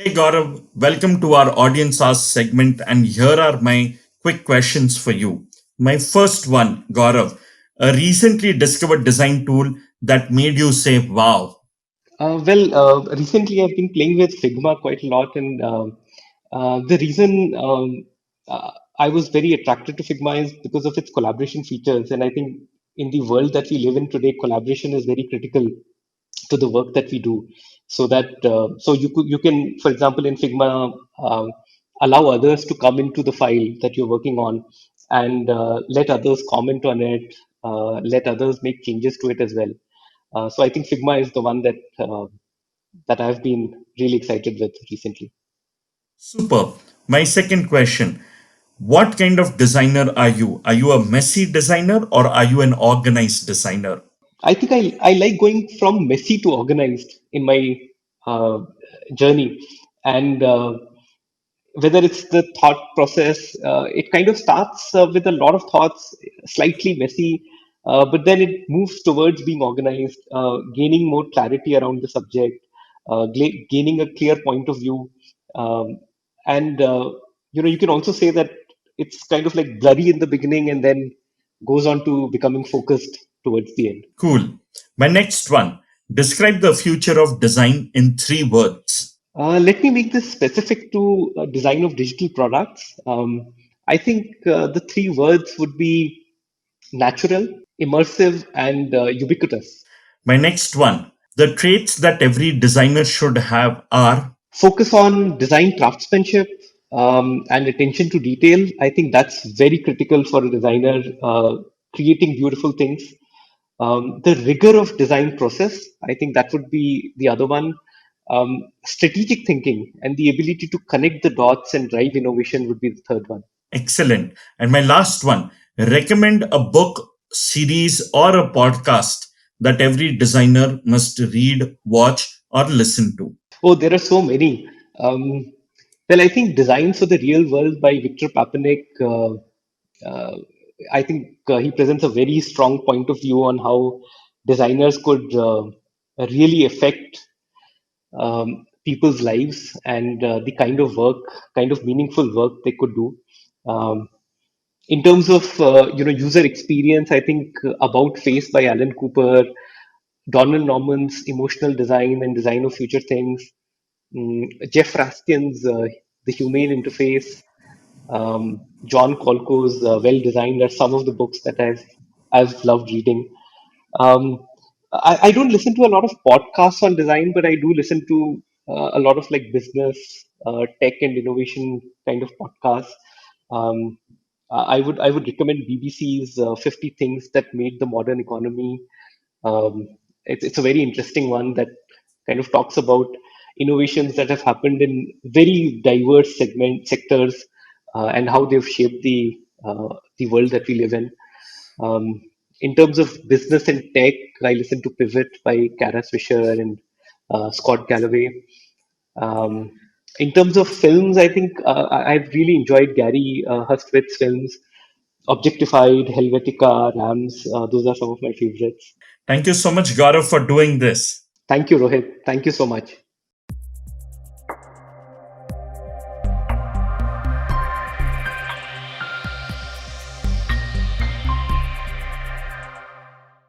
Hey Gaurav, welcome to our audience ask segment, and here are my quick questions for you. My first one, Gaurav, a recently discovered design tool that made you say, wow. Recently I've been playing with Figma quite a lot, and the reason I was very attracted to Figma is because of its collaboration features. And I think in the world that we live in today, collaboration is very critical to the work that we do. You can, for example, in Figma, allow others to come into the file that you're working on and let others comment on it, let others make changes to it as well. So I think Figma is the one that I've been really excited with recently. Super. My second question, what kind of designer are you? Are you a messy designer or are you an organized designer? I think I like going from messy to organized in my uh, journey, and whether it's the thought process, it kind of starts with a lot of thoughts, slightly messy, but then it moves towards being organized, gaining more clarity around the subject, gaining a clear point of view, um, and you can also say that it's kind of like blurry in the beginning and then goes on to becoming focused towards the end. Cool. My next one, describe the future of design in three words. Let me make this specific to design of digital products. I think the three words would be natural, immersive, and ubiquitous. My next one, the traits that every designer should have are Focus on design craftsmanship and attention to detail. I think that's very critical for a designer creating beautiful things. The rigor of design process, I think that would be the other one. Strategic thinking and the ability to connect the dots and drive innovation would be the third one. excellent. And my last one, recommend a book, series, or a podcast that every designer must read, watch, or listen to. Oh, there are so many. Um, I think Design for the Real World by Victor Papanek, uh, I think he presents a very strong point of view on how designers could really affect people's lives and the kind of work, kind of meaningful work they could do. Um, in terms of user experience, I think About Face by Alan Cooper, Donald Norman's Emotional Design and Design of Future Things, Jeff Raskin's The Humane Interface, John Colco's Well Designed are some of the books that I've loved reading. Um, I don't listen to a lot of podcasts on design, but I do listen to a lot of like business, tech, and innovation kind of podcasts. Um, I would recommend BBC's 50 Things That Made the Modern Economy. Um, it's a very interesting one that kind of talks about innovations that have happened in very diverse sectors and how they've shaped the world that we live in. Um, in terms of business and tech, I listen to Pivot by Kara Swisher and Scott Galloway. Um, in terms of films, I think I've really enjoyed Gary Hustwit's films. Objectified, Helvetica, Rams, those are some of my favorites. Thank you so much, Gaurav, for doing this. Thank you, Rohit. Thank you so much.